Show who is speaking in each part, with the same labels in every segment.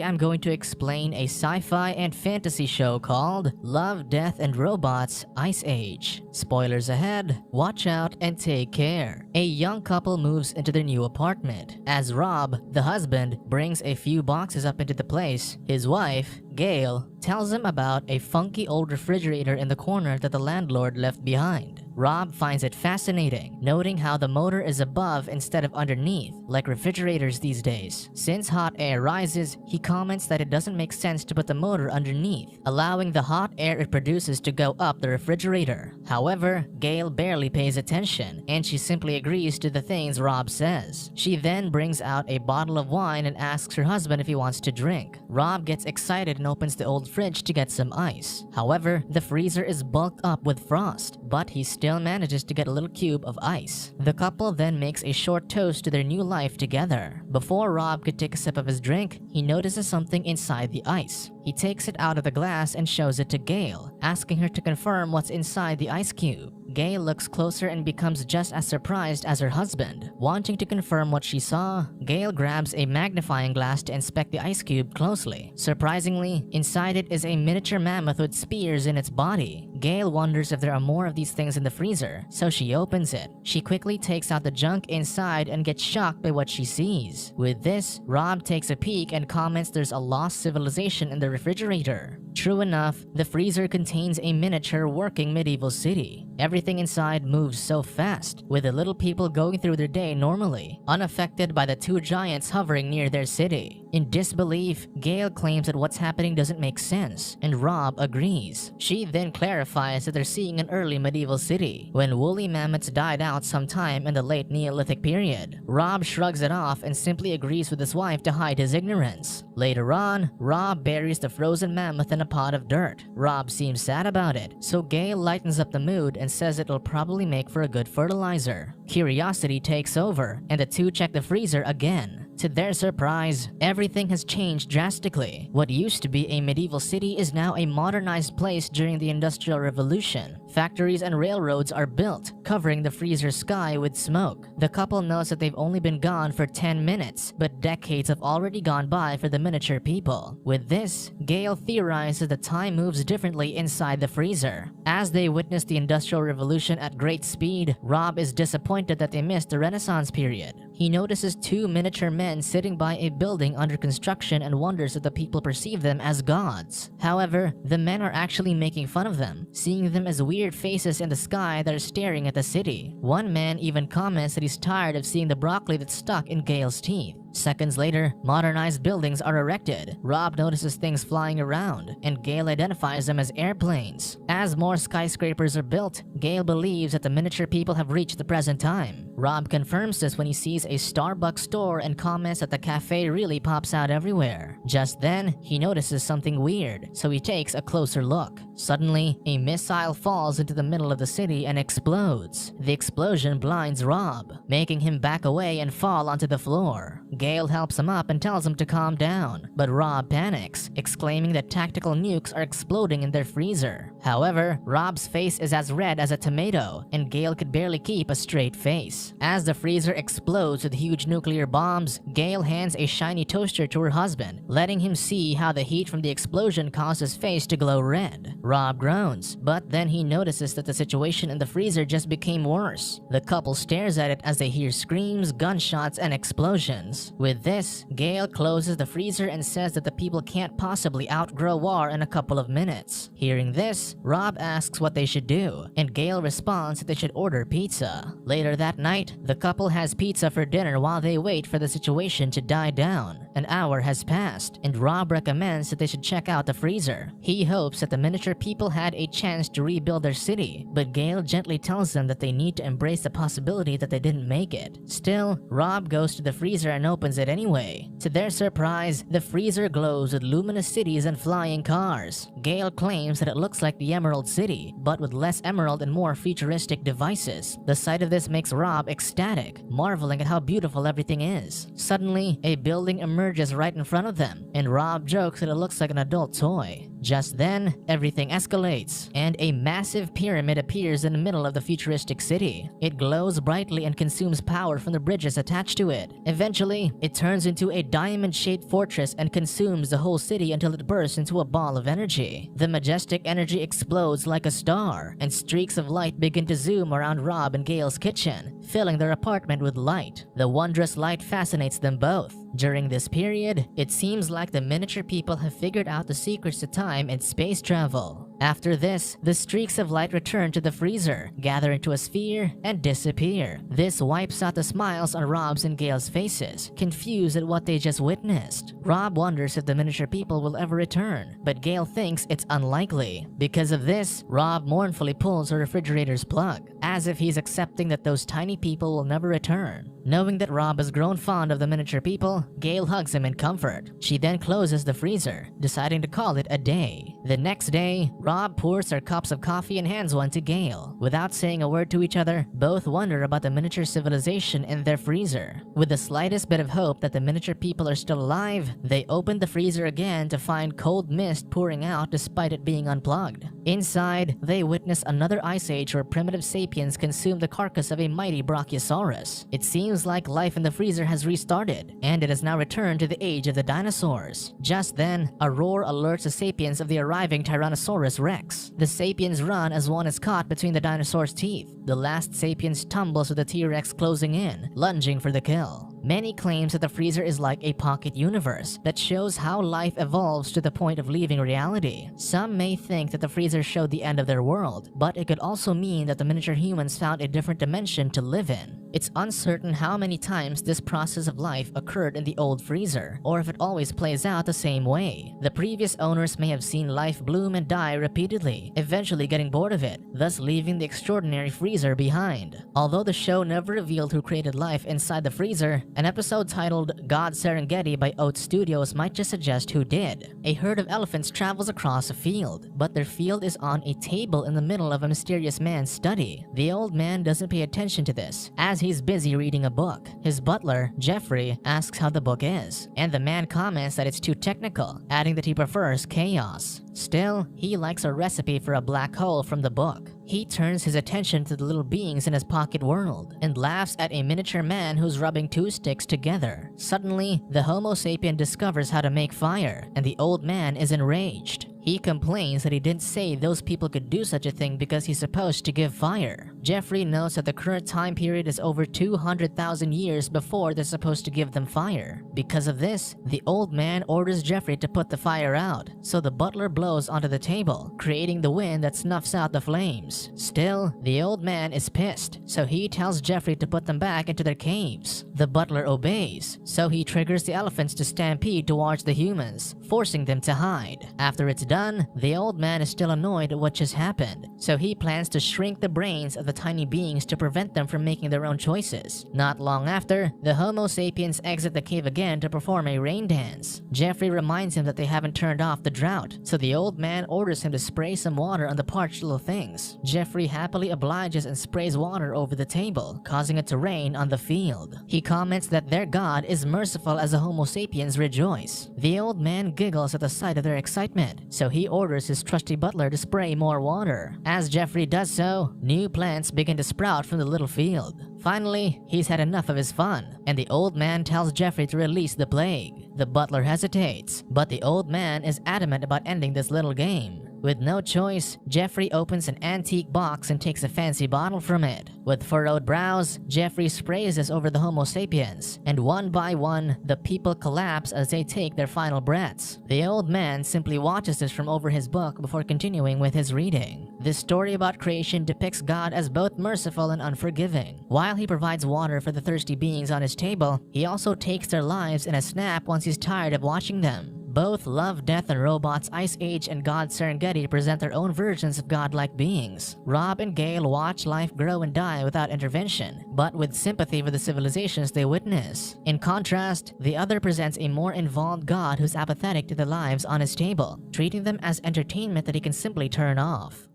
Speaker 1: I'm going to explain a sci-fi and fantasy show called Love, Death, and Robots Ice Age. Spoilers ahead, watch out and take care. A young couple moves into their new apartment. As Rob, the husband, brings a few boxes up into the place, his wife, Gail, tells him about a funky old refrigerator in the corner that the landlord left behind. Rob finds it fascinating, noting how the motor is above instead of underneath, like refrigerators these days. Since hot air rises, he comments that it doesn't make sense to put the motor underneath, allowing the hot air it produces to go up the refrigerator. However, Gail barely pays attention, and she simply agrees to the things Rob says. She then brings out a bottle of wine and asks her husband if he wants to drink. Rob gets excited and opens the old fridge to get some ice. However, the freezer is bulked up with frost, but he still manages to get a little cube of ice. The couple then makes a short toast to their new life together. Before Rob could take a sip of his drink, he notices something inside the ice. He takes it out of the glass and shows it to Gail, asking her to confirm what's inside the ice cube. Gail looks closer and becomes just as surprised as her husband. Wanting to confirm what she saw, Gail grabs a magnifying glass to inspect the ice cube closely. Surprisingly, inside it is a miniature mammoth with spears in its body. Gail wonders if there are more of these things in the freezer, so she opens it. She quickly takes out the junk inside and gets shocked by what she sees. With this, Rob takes a peek and comments there's a lost civilization in the refrigerator. True enough, the freezer contains a miniature working medieval city. Everything inside moves so fast, with the little people going through their day normally, unaffected by the two giants hovering near their city. In disbelief, Gail claims that what's happening doesn't make sense, and Rob agrees. She then clarifies that they're seeing an early medieval city, when woolly mammoths died out sometime in the late Neolithic period. Rob shrugs it off and simply agrees with his wife to hide his ignorance. Later on, Rob buries the frozen mammoth in a pot of dirt. Rob seems sad about it, so Gail lightens up the mood and says it'll probably make for a good fertilizer. Curiosity takes over, and the two check the freezer again. To their surprise, everything has changed drastically. What used to be a medieval city is now a modernized place during the Industrial Revolution. Factories and railroads are built, covering the freezer's sky with smoke. The couple knows that they've only been gone for 10 minutes, but decades have already gone by for the miniature people. With this, Gail theorizes that time moves differently inside the freezer. As they witness the Industrial Revolution at great speed, Rob is disappointed that they missed the Renaissance period. He notices two miniature men sitting by a building under construction and wonders if the people perceive them as gods. However, the men are actually making fun of them, seeing them as weird faces in the sky that are staring at the city. One man even comments that he's tired of seeing the broccoli that's stuck in Gail's teeth. Seconds later, modernized buildings are erected. Rob notices things flying around, and Gail identifies them as airplanes. As more skyscrapers are built, Gail believes that the miniature people have reached the present time. Rob confirms this when he sees a Starbucks store and comments that the cafe really pops out everywhere. Just then, he notices something weird, so he takes a closer look. Suddenly, a missile falls into the middle of the city and explodes. The explosion blinds Rob, making him back away and fall onto the floor. Gail helps him up and tells him to calm down, but Rob panics, exclaiming that tactical nukes are exploding in their freezer. However, Rob's face is as red as a tomato, and Gail could barely keep a straight face. As the freezer explodes with huge nuclear bombs, Gail hands a shiny toaster to her husband, letting him see how the heat from the explosion caused his face to glow red. Rob groans, but then he notices that the situation in the freezer just became worse. The couple stares at it as they hear screams, gunshots, and explosions. With this, Gail closes the freezer and says that the people can't possibly outgrow war in a couple of minutes. Hearing this, Rob asks what they should do, and Gail responds that they should order pizza. Later that night, the couple has pizza for dinner while they wait for the situation to die down. An hour has passed, and Rob recommends that they should check out the freezer. He hopes that the miniature people had a chance to rebuild their city, but Gail gently tells them that they need to embrace the possibility that they didn't make it. Still, Rob goes to the freezer and opens it anyway. To their surprise, the freezer glows with luminous cities and flying cars. Gail claims that it looks like the Emerald City, but with less emerald and more futuristic devices. The sight of this makes Rob ecstatic, marveling at how beautiful everything is. Suddenly, a building emerges right in front of them, and Rob jokes that it looks like an adult toy. Just then, everything escalates, and a massive pyramid appears in the middle of the futuristic city. It glows brightly and consumes power from the bridges attached to it. Eventually, it turns into a diamond-shaped fortress and consumes the whole city until it bursts into a ball of energy. The majestic energy explodes like a star, and streaks of light begin to zoom around Rob and Gail's kitchen, filling their apartment with light. The wondrous light fascinates them both. During this period, it seems like the miniature people have figured out the secrets to time and space travel. After this, the streaks of light return to the freezer, gather into a sphere, and disappear. This wipes out the smiles on Rob's and Gail's faces, confused at what they just witnessed. Rob wonders if the miniature people will ever return, but Gail thinks it's unlikely. Because of this, Rob mournfully pulls her refrigerator's plug, as if he's accepting that those tiny people will never return. Knowing that Rob has grown fond of the miniature people, Gail hugs him in comfort. She then closes the freezer, deciding to call it a day. The next day, Rob pours their cups of coffee and hands one to Gail. Without saying a word to each other, both wonder about the miniature civilization in their freezer. With the slightest bit of hope that the miniature people are still alive, they open the freezer again to find cold mist pouring out despite it being unplugged. Inside, they witness another ice age where primitive sapiens consumed the carcass of a mighty brachiosaurus. It seems like life in the freezer has restarted, and it has now returned to the age of the dinosaurs. Just then, a roar alerts the sapiens of the arriving Tyrannosaurus Rex. The sapiens run as one is caught between the dinosaur's teeth. The last sapiens tumbles with the T-Rex closing in, lunging for the kill. Many claims that the freezer is like a pocket universe that shows how life evolves to the point of leaving reality. Some may think that the freezer showed the end of their world, but it could also mean that the miniature humans found a different dimension to live in. It's uncertain how many times this process of life occurred in the old freezer, or if it always plays out the same way. The previous owners may have seen life bloom and die repeatedly, eventually getting bored of it, thus leaving the extraordinary freezer behind. Although the show never revealed who created life inside the freezer, an episode titled God Serengeti by Oat Studios might just suggest who did. A herd of elephants travels across a field, but their field is on a table in the middle of a mysterious man's study. The old man doesn't pay attention to this, as he's busy reading a book. His butler, Jeffrey, asks how the book is, and the man comments that it's too technical, adding that he prefers chaos. Still, he likes a recipe for a black hole from the book. He turns his attention to the little beings in his pocket world and laughs at a miniature man who's rubbing two sticks together. Suddenly, the Homo sapien discovers how to make fire, and the old man is enraged. He complains that he didn't say those people could do such a thing because he's supposed to give fire. Jeffrey notes that the current time period is over 200,000 years before they're supposed to give them fire. Because of this, the old man orders Jeffrey to put the fire out, so the butler blows onto the table, creating the wind that snuffs out the flames. Still, the old man is pissed, so he tells Jeffrey to put them back into their caves. The butler obeys, so he triggers the elephants to stampede towards the humans, forcing them to hide. After it's done, the old man is still annoyed at what just happened, so he plans to shrink the brains of the tiny beings to prevent them from making their own choices. Not long after, the Homo sapiens exit the cave again to perform a rain dance. Jeffrey reminds him that they haven't turned off the drought, so the old man orders him to spray some water on the parched little things. Jeffrey happily obliges and sprays water over the table, causing it to rain on the field. He comments that their god is merciful as the Homo sapiens rejoice. The old man giggles at the sight of their excitement, so he orders his trusty butler to spray more water. As Jeffrey does so, new plants begin to sprout from the little field. Finally, he's had enough of his fun, and the old man tells Jeffrey to release the plague. The butler hesitates, but the old man is adamant about ending this little game. With no choice, Jeffrey opens an antique box and takes a fancy bottle from it. With furrowed brows, Jeffrey sprays this over the Homo sapiens, and one by one, the people collapse as they take their final breaths. The old man simply watches this from over his book before continuing with his reading. This story about creation depicts God as both merciful and unforgiving. While he provides water for the thirsty beings on his table, he also takes their lives in a snap once he's tired of watching them. Both Love, Death, and Robots Ice Age and God Serengeti present their own versions of godlike beings. Rob and Gail watch life grow and die without intervention, but with sympathy for the civilizations they witness. In contrast, the other presents a more involved god who's apathetic to the lives on his table, treating them as entertainment that he can simply turn off.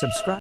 Speaker 2: Subscribe.